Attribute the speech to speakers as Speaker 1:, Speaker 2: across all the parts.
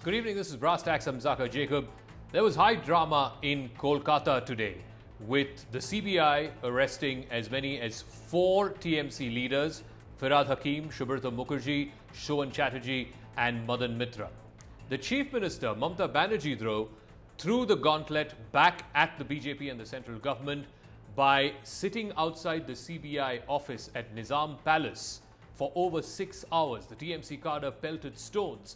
Speaker 1: Good evening, this is Brass Tax. I'm Zaka Jacob. There was high drama in Kolkata today with the CBI arresting as many as 4 TMC leaders: Firhad Hakim, Subrata Mukherjee, Shovan Chatterjee and Madan Mitra. The Chief Minister, Mamata Banerjee, though, threw the gauntlet back at the BJP and the central government by sitting outside the CBI office at Nizam Palace for over 6 hours. The TMC cadre pelted stones.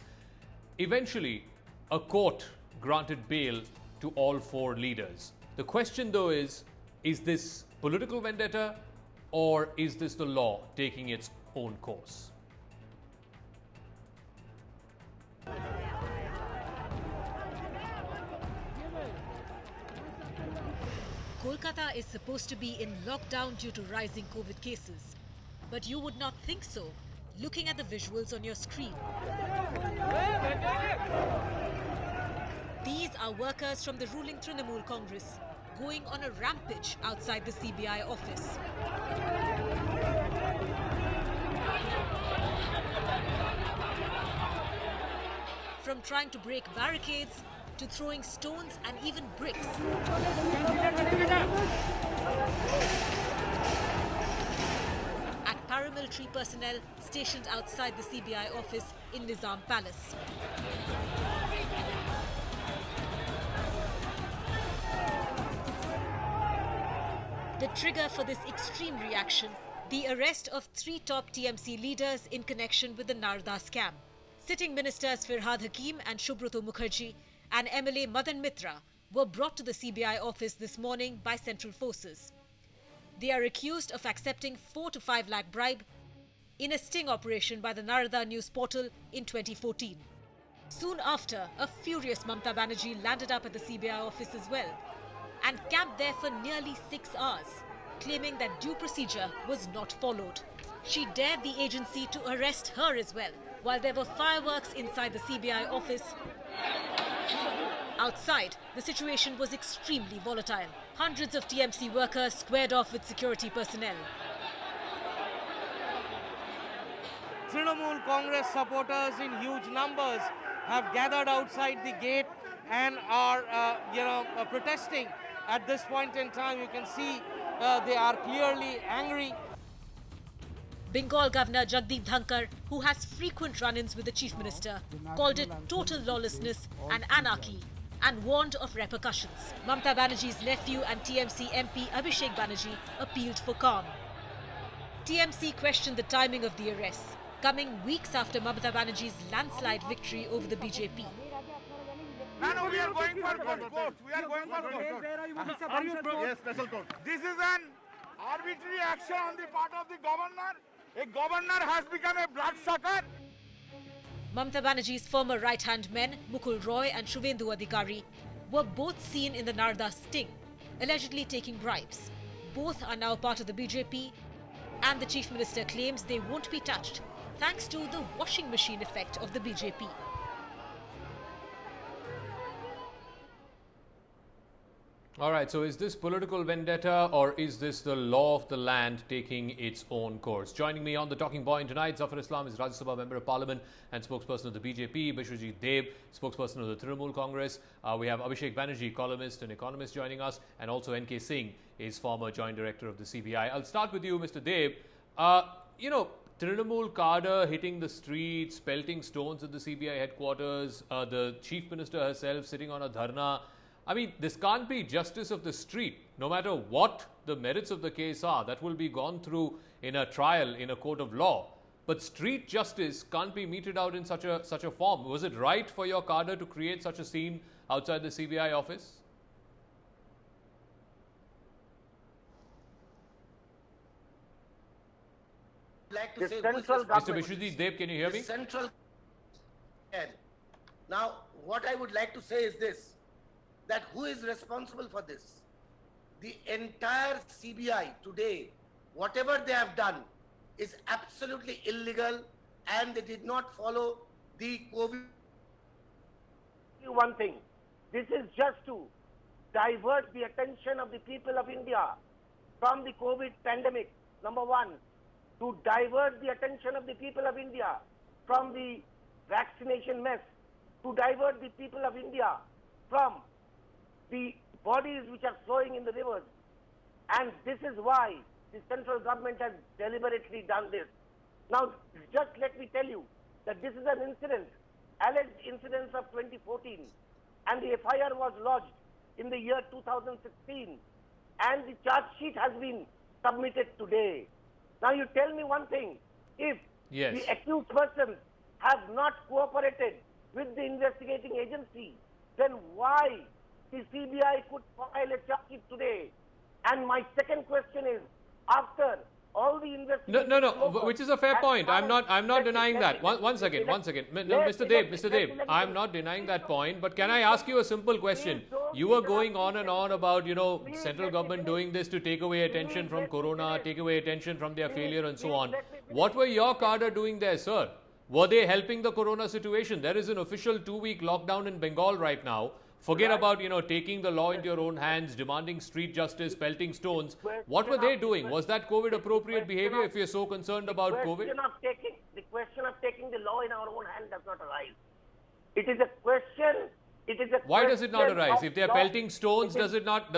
Speaker 1: Eventually, a court granted bail to all 4 leaders. The question, though, is this political vendetta or is this the law taking its own course?
Speaker 2: Kolkata is supposed to be in lockdown due to rising COVID cases. But you would not think so, looking at the visuals on your screen. These are workers from the ruling Trinamool Congress going on a rampage outside the CBI office. From trying to break barricades to throwing stones and even bricks. At paramilitary personnel stationed outside the CBI office in Nizam Palace. The trigger for this extreme reaction, the arrest of 3 top TMC leaders in connection with the Narda scam. Sitting ministers Firhad Hakim and Subrata Mukherjee and MLA Madan Mitra were brought to the CBI office this morning by Central Forces. They are accused of accepting 4 to 5 lakh bribe in a sting operation by the Narada news portal in 2014. Soon after, a furious Mamata Banerjee landed up at the CBI office as well and camped there for nearly 6 hours, claiming that due procedure was not followed. She dared the agency to arrest her as well, while there were fireworks inside the CBI office. Outside, the situation was extremely volatile. Hundreds of TMC workers squared off with security personnel.
Speaker 3: Trinamool Congress supporters in huge numbers have gathered outside the gate and are, protesting. At this point in time, you can see they are clearly angry.
Speaker 2: Bengal Governor Jagdeep Dhankar, who has frequent run-ins with the Chief Minister, called it total lawlessness and anarchy and warned of repercussions. Mamata Banerjee's nephew and TMC MP Abhishek Banerjee appealed for calm. TMC questioned the timing of the arrests, coming weeks after Mamata Banerjee's landslide victory over the BJP.
Speaker 4: No, we are going for court. We are going for court. Yes, special court. This is an arbitrary action on the part of the governor. A governor has become a bloodsucker.
Speaker 2: Mamata Banerjee's former right-hand men, Mukul Roy and Shuvendu Adhikari, were both seen in the Narda sting, allegedly taking bribes. Both are now part of the BJP, and the Chief Minister claims they won't be touched, thanks to the washing machine effect of the BJP.
Speaker 1: All right, so is this political vendetta or is this the law of the land taking its own course? Joining me on the talking point tonight, Zafar Islam is Rajya Sabha Member of Parliament and spokesperson of the BJP, Bishwajit Deb, spokesperson of the Trinamool Congress. We have Abhishek Banerjee, columnist and economist, joining us, and also N.K. Singh is former Joint Director of the CBI. I'll start with you, Mr. Deb. Trinamool cadre hitting the streets, pelting stones at the CBI headquarters, the Chief Minister herself sitting on a dharna. I mean, this can't be justice of the street. No matter what the merits of the case are, that will be gone through in a trial in a court of law. But street justice can't be meted out in such a form. Was it right for your cadre to create such a scene outside the CBI office?
Speaker 5: Like to say
Speaker 1: Mr. Bishwajit Deb, can you hear me?
Speaker 5: Central. Now, what I would like to say is this, that who is responsible for this? The entire CBI today, whatever they have done, is absolutely illegal, and they did not follow the COVID.
Speaker 6: One thing, this is just to divert the attention of the people of India from the COVID pandemic, number one, to divert the attention of the people of India from the vaccination mess, to divert the people of India from the bodies which are flowing in the rivers. And this is why the central government has deliberately done this. Now, just let me tell you that this is an incident, alleged incident of 2014, and the FIR was lodged in the year 2016, and the charge sheet has been submitted today. Now, you tell me one thing, if
Speaker 1: Yes.
Speaker 6: the accused persons have not cooperated with the investigating agency, then why the CBI could file a charge sheet today? And my second question is, after all the investigation...
Speaker 1: Which is a fair point. I'm not denying that. One second. Mr. Deb, I'm not denying that point, but can I ask you a simple question? You were going on and on about, central government doing this to take away attention from Corona, take away attention from their failure and so on. What were your cadre doing there, sir? Were they helping the Corona situation? There is an official 2-week lockdown in Bengal right now. Forget about, taking the law into your own hands, demanding street justice, pelting stones. What were they doing? Was that COVID appropriate behavior if you're so concerned about COVID?
Speaker 6: The question of taking the law in our own hands does not arise. It is a question.
Speaker 1: Why does it not arise? If they are pelting stones, does it not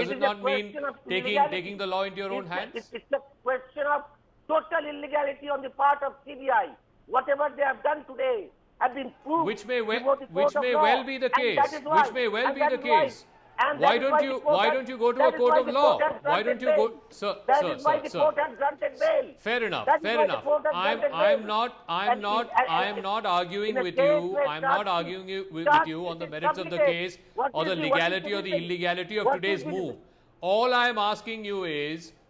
Speaker 1: mean taking the law into your own hands?
Speaker 6: It's a question of total illegality on the part of CBI. Whatever they have done today have been proved.
Speaker 1: Which may well be the case. Which may well be the case. Why don't you go to a court of law? Why don't you go, sir? Fair enough. I'm not arguing with you. I'm not arguing with you on the merits of the case or the legality or the illegality of today's move. All I'm asking you,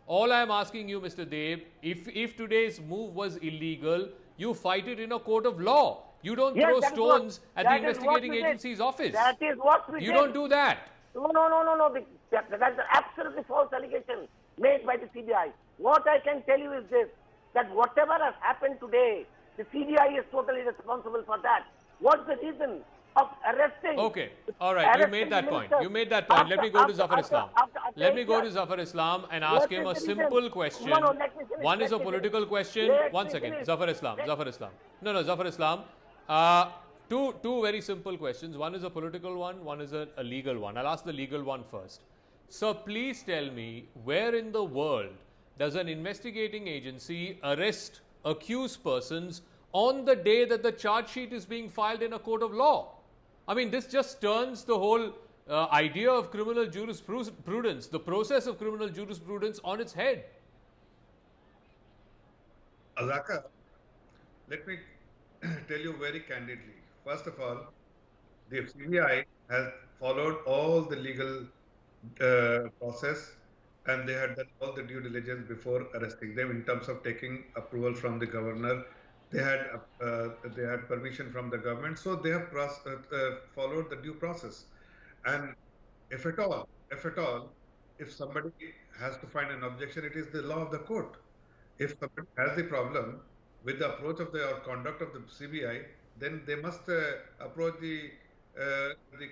Speaker 1: Mr. Deb, if today's move was illegal, you fight it in a court of law. You don't throw stones at the investigating agency's office.
Speaker 6: That is what we
Speaker 1: You don't do that.
Speaker 6: No. That's an absolutely false allegation made by the CBI. What I can tell you is this, that whatever has happened today, the CBI is totally responsible for that. What's the reason of arresting?
Speaker 1: Okay, all right, you made that point. Let me go to Zafar Islam and ask him a simple question. One is a political question. 1 second, Zafar Islam. Zafar Islam. Two very simple questions. One is a political one is a legal one. I'll ask the legal one first. So please tell me, where in the world does an investigating agency arrest accused persons on the day that the charge sheet is being filed in a court of law? I mean, this just turns the whole idea of criminal jurisprudence, the process of criminal jurisprudence, on its head.
Speaker 7: Azaka, let me tell you very candidly. First of all, the CBI has followed all the legal process, and they had done all the due diligence before arresting them in terms of taking approval from the governor. They had permission from the government, so they have followed the due process. And if at all, if somebody has to find an objection, it is the law of the court. If somebody has the problem with the approach of or conduct of the CBI, then they must approach the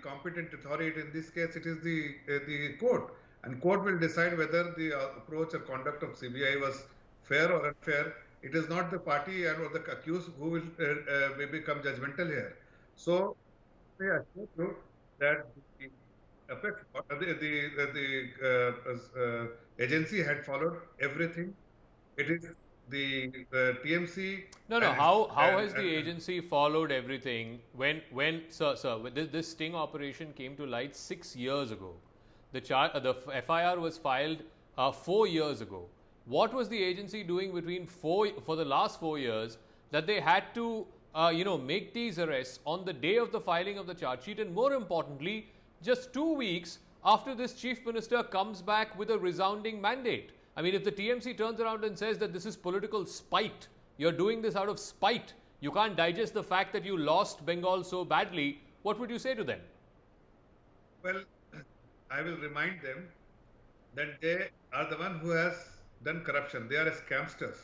Speaker 7: competent authority. In this case, it is the court, and court will decide whether the approach or conduct of CBI was fair or unfair. It is not the party or the accused who will may become judgmental here. So, I assure you that the agency had followed everything. It is the TMC.
Speaker 1: How has the agency followed everything when sir, this sting operation came to light 6 years ago? The FIR was filed 4 years ago. What was the agency doing for the last 4 years that they had to make these arrests on the day of the filing of the charge sheet, and more importantly, just 2 weeks after this chief minister comes back with a resounding mandate? I mean, if the TMC turns around and says that this is political spite, you're doing this out of spite, you can't digest the fact that you lost Bengal so badly, what would you say to them?
Speaker 7: Well, I will remind them that they are the one who has done corruption. They are scamsters.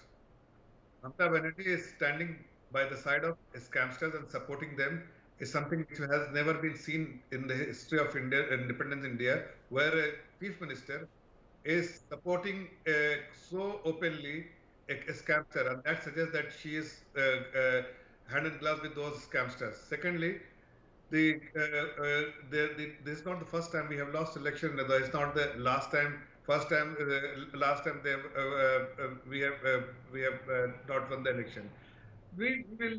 Speaker 7: Mamata Banerjee is standing by the side of scamsters and supporting them is something which has never been seen in the history of India, independence India, where a chief minister is supporting so openly a scamster, and that suggests that she is hand in glove with those scamsters. Secondly, this is not the first time we have lost election. It's not the last time. First time, last time we have not won the election. We will.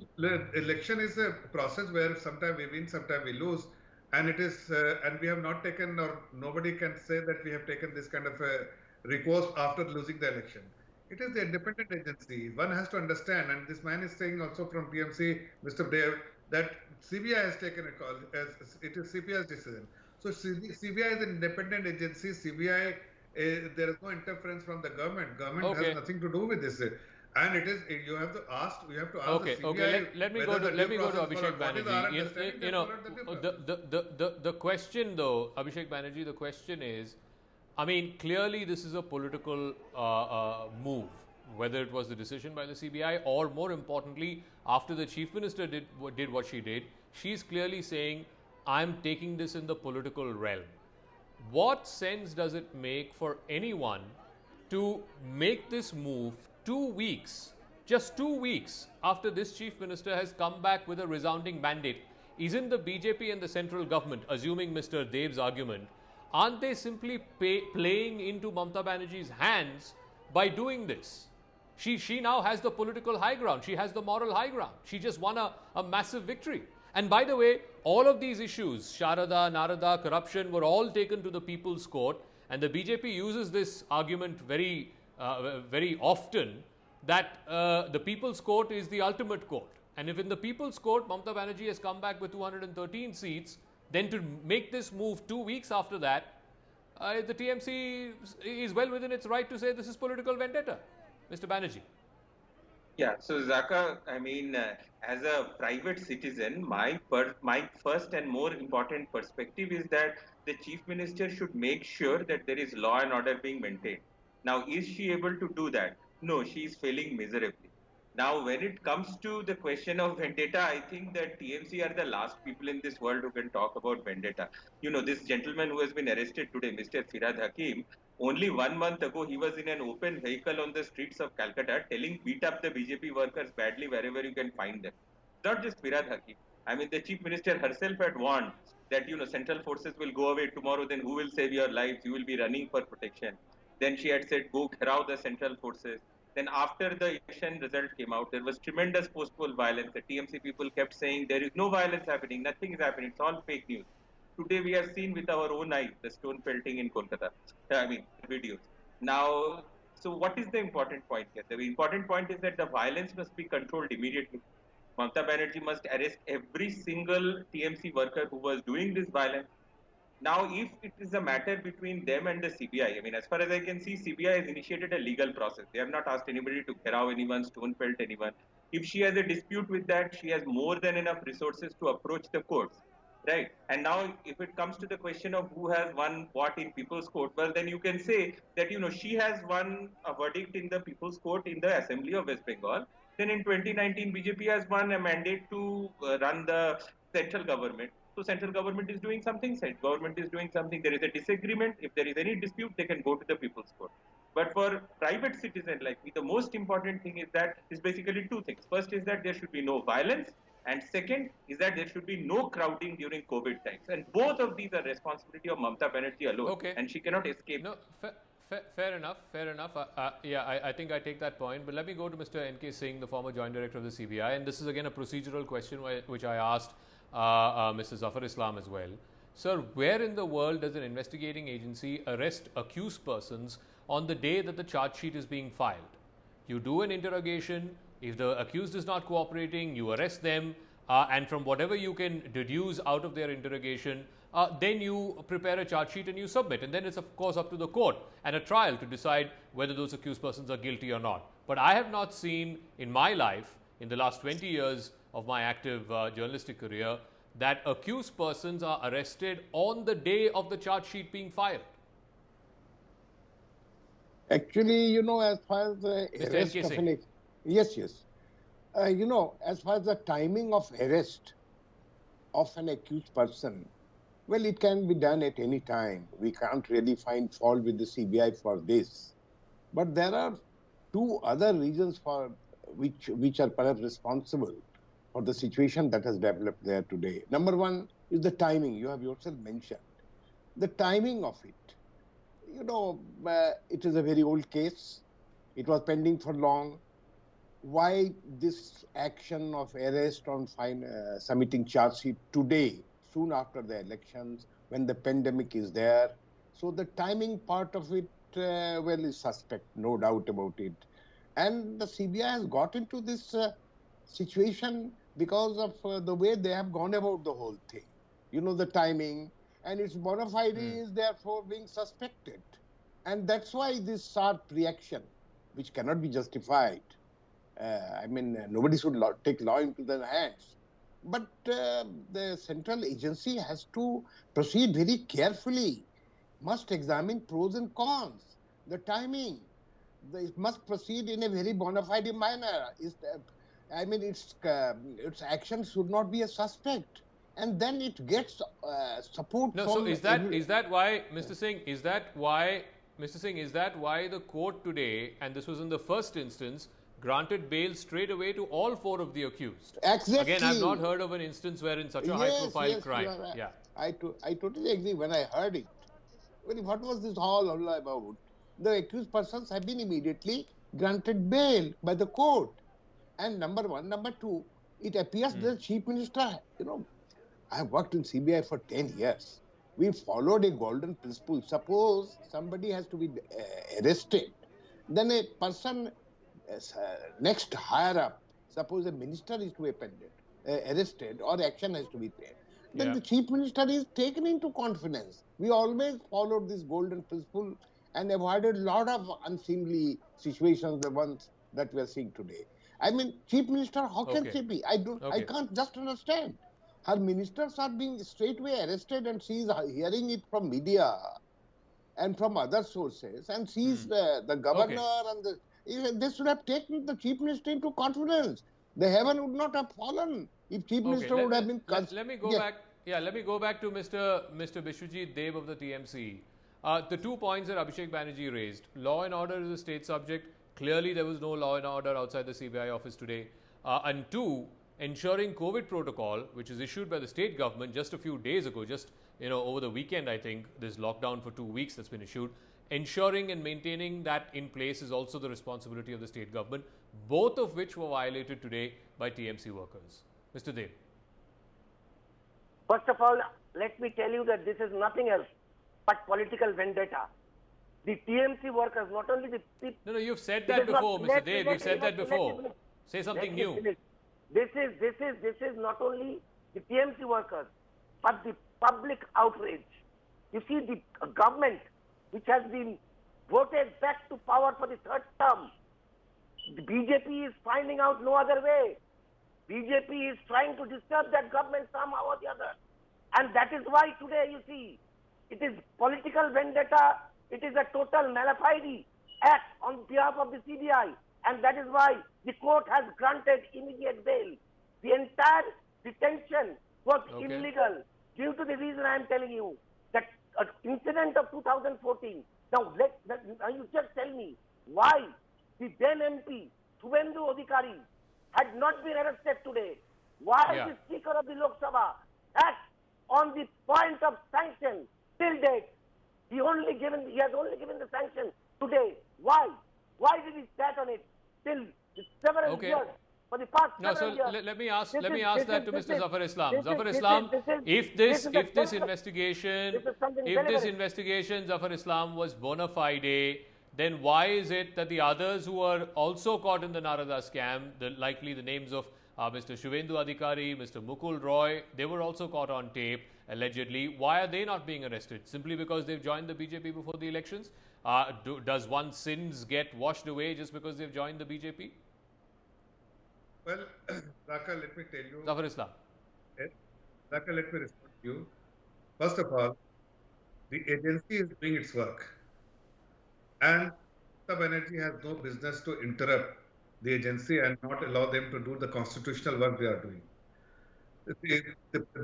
Speaker 7: Election is a process where sometimes we win, sometimes we lose, and it is. And we have not taken, or nobody can say that we have taken this kind of a recourse after losing the election. It is the independent agency. One has to understand, and this man is saying also from PMC, Mr. Dev, that CBI has taken a call. As it is CBI's decision. So CBI is an independent agency. CBI, there is no interference from the government. Government has nothing to do with this. And it is you have to ask. We have to ask the CBI.
Speaker 1: Okay. Let me go to Abhishek Banerjee. The question though, Abhishek Banerjee, the question is, I mean, clearly this is a political move, whether it was the decision by the CBI or more importantly, after the Chief Minister did what she did, she's clearly saying, I'm taking this in the political realm. What sense does it make for anyone to make this move 2 weeks, just 2 weeks after this Chief Minister has come back with a resounding mandate? Isn't the BJP and the central government, assuming Mr. Dev's argument, aren't they simply playing into Mamata Banerjee's hands by doing this? She now has the political high ground. She has the moral high ground. She just won a massive victory. And by the way, all of these issues, Sharada, Narada, corruption, were all taken to the People's Court. And the BJP uses this argument very often that the People's Court is the ultimate court. And if in the People's Court, Mamata Banerjee has come back with 213 seats, then to make this move 2 weeks after that, the TMC is well within its right to say this is political vendetta. Mr. Banerjee.
Speaker 8: Yeah, so Zaka, I mean, as a private citizen, my first and more important perspective is that the Chief Minister should make sure that there is law and order being maintained. Now, is she able to do that? No, she is failing miserably. Now, when it comes to the question of vendetta, I think that TMC are the last people in this world who can talk about vendetta. You know, this gentleman who has been arrested today, Mr. Firhad Hakim, only 1 month ago, he was in an open vehicle on the streets of Calcutta telling beat up the BJP workers badly wherever you can find them. Not just Firhad Hakim. I mean, the Chief Minister herself had warned that, you know, central forces will go away tomorrow, then who will save your lives? You will be running for protection. Then she had said, go gherav the central forces. Then after the election result came out, there was tremendous post-poll violence. The TMC people kept saying there is no violence happening, nothing is happening, it's all fake news. Today we have seen with our own eyes the stone pelting in Kolkata. I mean, videos. Now, so what is the important point here? The important point is that the violence must be controlled immediately. Mamata Banerjee must arrest every single TMC worker who was doing this violence. Now, if it is a matter between them and the CBI, I mean, as far as I can see, CBI has initiated a legal process. They have not asked anybody to gherav anyone, stone pelt anyone. If she has a dispute with that, she has more than enough resources to approach the courts, right? And now, if it comes to the question of who has won what in People's Court, well, then you can say that, you know, she has won a verdict in the People's Court in the Assembly of West Bengal. Then in 2019, BJP has won a mandate to run the central government. So central government is doing something, state government is doing something. There is a disagreement. If there is any dispute, they can go to the People's Court. But for private citizen like me, the most important thing is basically two things. First is that there should be no violence. And second is that there should be no crowding during COVID times. And both of these are responsibility of Mamata Banerjee alone.
Speaker 1: Okay.
Speaker 8: And she cannot escape.
Speaker 1: No, fair enough. I think I take that point. But let me go to Mr. N.K. Singh, the former Joint Director of the CBI. And this is again a procedural question which I asked Mr. Zafar Islam as well. Sir, where in the world does an investigating agency arrest accused persons on the day that the charge sheet is being filed? You do an interrogation. If the accused is not cooperating, you arrest them. And from whatever you can deduce out of their interrogation, then you prepare a charge sheet and you submit. And then it's, of course, up to the court and a trial to decide whether those accused persons are guilty or not. But I have not seen in my life, in the last 20 years of my active journalistic career, that accused persons are arrested on the day of the charge sheet being filed.
Speaker 9: Actually, you know, as far as the arrest of an... Yes. You know, as far as the timing of arrest of an accused person, well, it can be done at any time. We can't really find fault with the CBI for this. But there are two other reasons for which are perhaps responsible for the situation that has developed there today. Number one, is the timing. You have yourself mentioned the timing of it. It is a very old case. It was pending for long. Why this action of arrest on submitting charge sheet today, soon after the elections, when the pandemic is there? So the timing part of it, is suspect, no doubt about it. And the CBI has got into this situation because of the way they have gone about the whole thing. The timing, and its bona fide is therefore being suspected. And that's why this sharp reaction, which cannot be justified. Nobody should take law into their hands. But the central agency has to proceed very carefully, must examine pros and cons, the timing. It must proceed in a very bona fide manner. Its action should not be a suspect. And then it gets support from...
Speaker 1: So is that why, Mr. Singh, is that why the court today, and this was in the first instance, granted bail straight away to all 4 of the accused?
Speaker 9: Exactly.
Speaker 1: Again, I've not heard of an instance where in such a high-profile crime.
Speaker 9: Yeah. I totally agree when I heard it. Well, what was this all about? The accused persons have been immediately granted bail by the court. And number one. Number two, it appears the Chief Minister, I have worked in CBI for 10 years. We followed a golden principle. Suppose somebody has to be arrested, then a person next higher up, suppose a minister is to be arrested or action has to be taken, then the Chief Minister is taken into confidence. We always followed this golden principle and avoided a lot of unseemly situations, the ones that we are seeing today. Chief Minister, how can she be? I can't just understand. Her ministers are being straightway arrested and she is hearing it from media and from other sources, and she is the governor and they should have taken the Chief Minister into confidence. The heaven would not have fallen if Chief Minister would have been...
Speaker 1: Let me go back. Yeah, let me go back to Mr. Bishwajit Dev of the TMC. The 2 points that Abhishek Banerjee raised. Law and order is a state subject. Clearly, there was no law and order outside the CBI office today. And 2, ensuring COVID protocol, which is issued by the state government just a few days ago, over the weekend, I think, this lockdown for 2 weeks that's been issued. Ensuring and maintaining that in place is also the responsibility of the state government, both of which were violated today by TMC workers. Mr. Dev.
Speaker 6: First of all, let me tell you that this is nothing else but political vendetta. The TMC workers, not only the people...
Speaker 1: No, you've said that before, Mr. Dev. You've said that before. Say something new.
Speaker 6: This is not only the TMC workers, but the public outrage. You see, the government, which has been voted back to power for the 3rd term, the BJP is finding out no other way. BJP is trying to disturb that government somehow or the other. And that is why today, you see, it is political vendetta. It is a total malafide act on behalf of the CBI. And that is why the court has granted immediate bail. The entire detention was illegal due to the reason I am telling you. That incident of 2014. Now, you just tell me why the then MP, Shubhendu Adhikari, had not been arrested today. Why the Speaker of the Lok Sabha had, on the point of sanction till date, he has only given the sanction today. Why? Why did he stand on it till several years? For the past several years.
Speaker 1: Let me ask that to Mr. Zafar Islam. Zafar Islam, if this investigation, Zafar Islam, was bona fide, then why is it that the others who are also caught in the Narada scam, likely the names of Mr. Shubhendu Adhikari, Mr. Mukul Roy, they were also caught on tape, allegedly. Why are they not being arrested? Simply because they've joined the BJP before the elections? Does one's sins get washed away just because they've joined the BJP?
Speaker 7: Well, Raka, let me tell you.
Speaker 1: Zafar Islam.
Speaker 7: Yes. Raka, let me respond to you. First of all, the agency is doing its work. And Mamata Banerjee has no business to interrupt the agency and not allow them to do the constitutional work they are doing.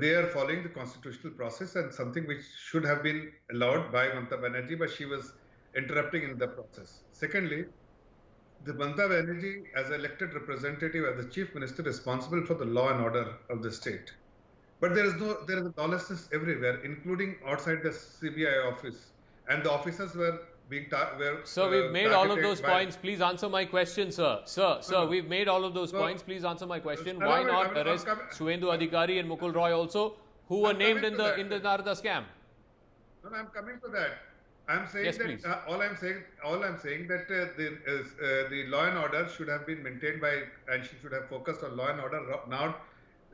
Speaker 7: They are following the constitutional process and something which should have been allowed by Mamata Banerjee, but she was interrupting in the process. Secondly, the Mamata Banerjee, as elected representative, as the Chief Minister responsible for the law and order of the state. But there is a lawlessness everywhere, including outside the CBI office, and the officers were
Speaker 1: Sir, we've made all of those points. Please answer my question, sir. Sir, we've made all of those points. Please answer my question. Why not arrest Suvendu Adhikari and Mukul Roy also, who were named in the Narada scam?
Speaker 7: No, I'm coming to that. I'm saying
Speaker 1: yes,
Speaker 7: that
Speaker 1: please.
Speaker 7: All I'm saying that the law and order should have been maintained by, and she should have focused on law and order, not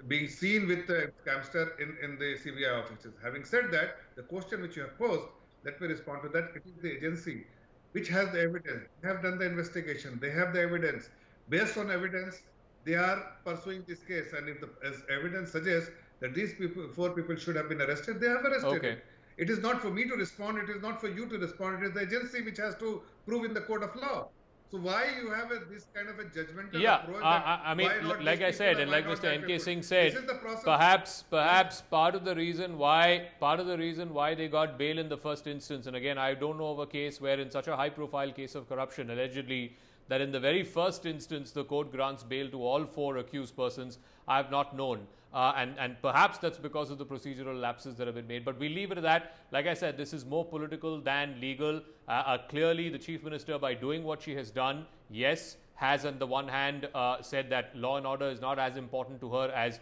Speaker 7: being seen with the scamster in the CBI offices. Having said that, the question which you have posed, let me respond to that. It is the agency which has the evidence. They have done the investigation. They have the evidence. Based on evidence, they are pursuing this case. And if as evidence suggests that these four people should have been arrested, they have arrested.
Speaker 1: Okay.
Speaker 7: It is not for me to respond. It is not for you to respond. It is the agency which has to prove in the court of law. So why you have this kind of a judgmental approach?
Speaker 1: I mean, like I said, and like Mr. N.K. Singh said, perhaps part of the reason why they got bail in the first instance, and again, I don't know of a case where in such a high-profile case of corruption, allegedly, that in the very first instance the court grants bail to all four accused persons. I have not known. And perhaps that's because of the procedural lapses that have been made. But we leave it at that. Like I said, this is more political than legal. Clearly, the Chief Minister, by doing what she has done, yes, has on the one hand said that law and order is not as important to her as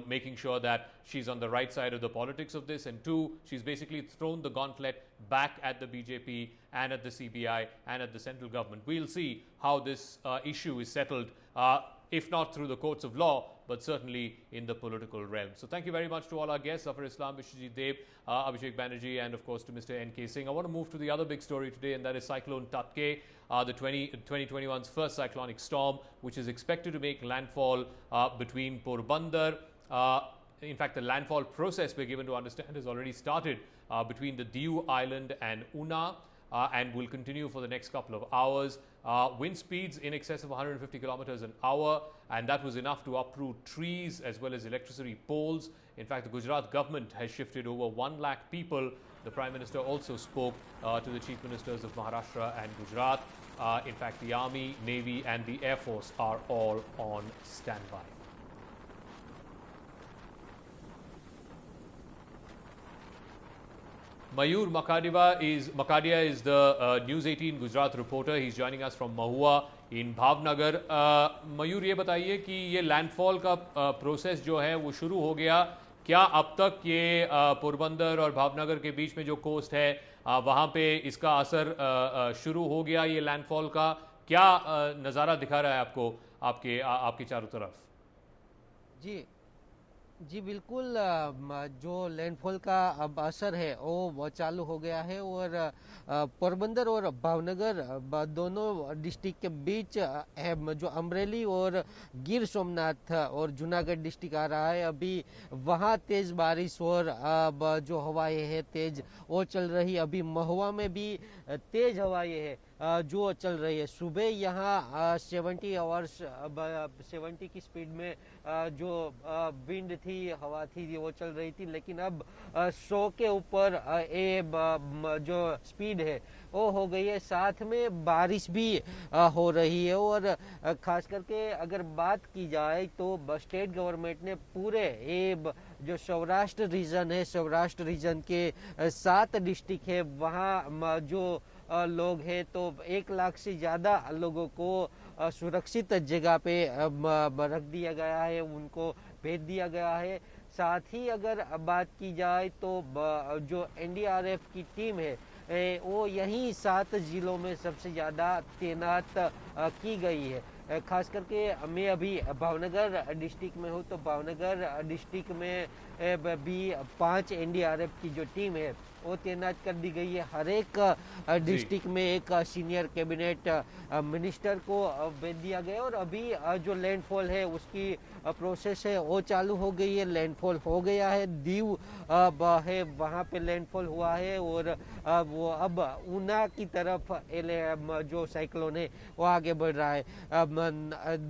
Speaker 1: making sure that she's on the right side of the politics of this. And two, she's basically thrown the gauntlet back at the BJP and at the CBI and at the central government. We'll see how this issue is settled, if not through the courts of law, but certainly in the political realm. So thank you very much to all our guests, Zafar Islam, Vishwajit Dev, Abhishek Banerjee, and of course to Mr. N.K. Singh. I want to move to the other big story today, and that is Cyclone Tatkay, the 2021's first cyclonic storm, which is expected to make landfall between Porbandar. In fact, the landfall process, we're given to understand, has already started between the Diu Island and Una. And will continue for the next couple of hours. Wind speeds in excess of 150 kilometers an hour, and that was enough to uproot trees as well as electricity poles. In fact, the Gujarat government has shifted over 1 lakh people. The Prime Minister also spoke to the Chief Ministers of Maharashtra and Gujarat. In fact, the Army, Navy and the Air Force are all on standby. Mayur Makadia is the News 18 Gujarat reporter. He's joining us from Mahua in Bhavnagar. Mayur, ये बताइए कि ये landfall का process जो है वो शुरू हो गया. क्या अब तक ये पोरबंदर और भावनगर के बीच में जो कोस्ट है वहाँ पे इसका असर शुरू हो गया ये लैंडफॉल का? क्या नज़ारा दिखा रहा है आपको आपके चारों तरफ?
Speaker 3: जी बिल्कुल, जो लैंडफॉल का अब असर है वो चालू हो गया है और पोरबंदर और भावनगर दोनों डिस्ट्रिक्ट के बीच है, जो अमरेली और गिर सोमनाथ और जूनागढ़ डिस्ट्रिक्ट आ रहा है. अभी वहाँ तेज बारिश और जो हवाएं हैं तेज वो चल रही. अभी महुआ में भी तेज हवाएं हैं जो चल रही है. सुबह यहाँ 70 की स्पीड में जो विंड थी, हवा थी, वो चल रही थी. लेकिन अब 100 के ऊपर जो स्पीड है वो हो गई है. साथ में बारिश भी हो रही है. और खास करके अगर बात की जाए तो स्टेट गवर्नमेंट ने पूरे जो सौराष्ट्र रीजन है, सौराष्ट्र रीजन के 7 डिस्ट्रिक्ट है, वहाँ जो लोग हैं तो 1 लाख से ज़्यादा लोगों को सुरक्षित जगह पे रख दिया गया है, उनको भेज दिया गया है. साथ ही अगर बात की जाए तो जो एनडीआरएफ की टीम है वो यहीं 7 जिलों में सबसे ज़्यादा तैनात की गई है. खास करके मैं अभी भावनगर डिस्ट्रिक्ट में हूँ, तो भावनगर डिस्ट्रिक्ट में भी 5 एनडीआरएफ की जो टीम है वो तैनात कर दी गई है. हर एक डिस्ट्रिक्ट में एक सीनियर कैबिनेट मिनिस्टर को भेज दिया गया. और अभी जो लैंडफॉल है उसकी प्रोसेस है वो चालू हो गई है. लैंडफॉल हो गया है, दीव है वहाँ पे लैंडफॉल हुआ है. और वो अब ऊना की तरफ जो साइक्लोन है वो आगे बढ़ रहा है.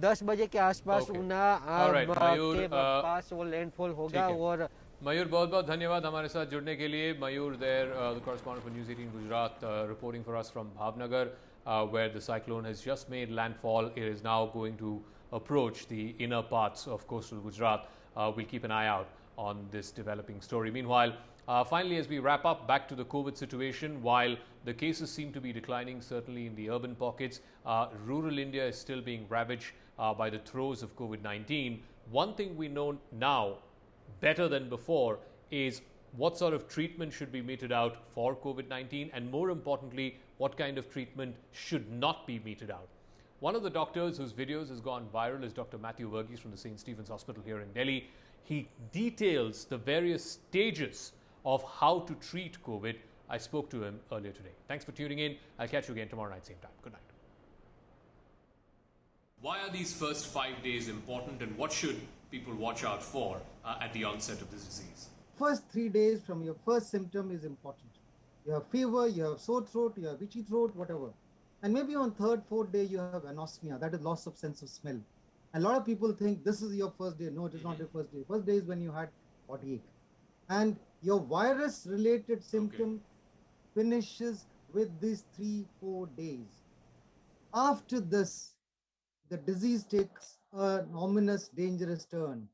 Speaker 3: 10 बजे के आसपास ऊना के पास वो लैंडफॉल होगा. और
Speaker 1: मयूर, बहुत बहुत धन्यवाद हमारे साथ जुड़ने के लिए. मयूर देर, the correspondent for News 18 Gujarat, reporting for us from Bhavnagar, where the cyclone has just made landfall. It is now going to approach the inner parts of coastal Gujarat. We'll keep an eye out on this developing story. Meanwhile, finally, as we wrap up, back to the COVID situation. While the cases seem to be declining, certainly in the urban pockets, rural India is still being ravaged by the throes of COVID-19. One thing we know now better than before is what sort of treatment should be meted out for COVID-19, and more importantly, what kind of treatment should not be meted out. One of the doctors whose videos has gone viral is Dr. Matthew Verghese from the St. Stephen's Hospital here in Delhi. He details the various stages of how to treat COVID. I spoke to him earlier today. Thanks for tuning in. I'll catch you again tomorrow night, same time. Good night. Why are these first 5 days important, and what should people watch out for at the onset of this disease?
Speaker 10: First 3 days from your first symptom is important. You have fever, you have sore throat, you have itchy throat, whatever. And maybe on third, fourth day, you have anosmia, that is loss of sense of smell. A lot of people think this is your first day. No, it is not your first day. First day is when you had body ache. And your virus-related symptom finishes with these 3-4 days. After this, the disease takes an ominous, dangerous turn.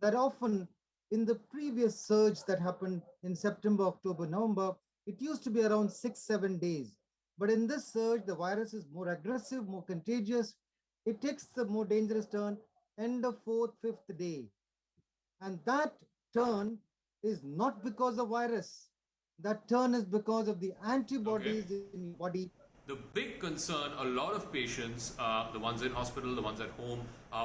Speaker 10: That often, in the previous surge that happened in September, October, November, it used to be around 6-7 days. But in this surge, the virus is more aggressive, more contagious. It takes the more dangerous turn end of 4th, 5th day. And that turn is not because of virus. That turn is because of the antibodies in your body.
Speaker 1: The big concern, a lot of patients, the ones in hospital, the ones at home,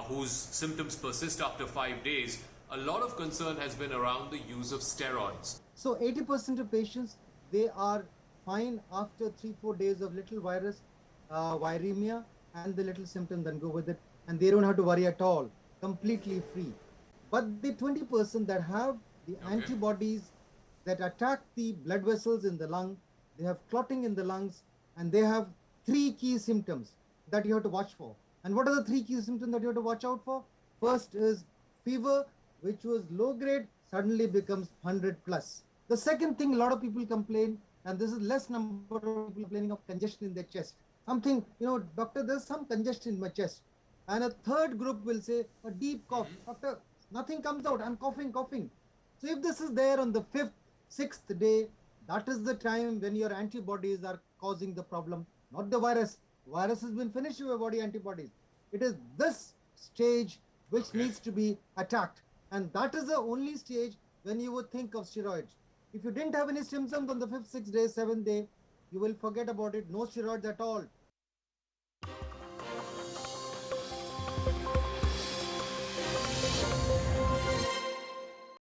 Speaker 1: whose symptoms persist after 5 days, a lot of concern has been around the use of steroids.
Speaker 10: So 80% of patients, they are fine after 3-4 days of little virus, viremia, and the little symptoms then go with it. And they don't have to worry at all, completely free. But the 20% that have the antibodies that attack the blood vessels in the lung, they have clotting in the lungs, and they have 3 key symptoms that you have to watch for. And what are the 3 key symptoms that you have to watch out for? First is fever, which was low grade, suddenly becomes 100 plus. The second thing, a lot of people complain, and this is less number of people complaining of congestion in their chest. Something, doctor, there's some congestion in my chest. And a third group will say, a deep cough. Doctor, nothing comes out, I'm coughing. So if this is there on the 5th, 6th day, that is the time when your antibodies are causing the problem, not the virus. Virus has been finished with your body antibodies. It is this stage which needs to be attacked. And that is the only stage when you would think of steroids. If you didn't have any symptoms on the 5th, 6th day, 7th day, you will forget about it. No steroids at all.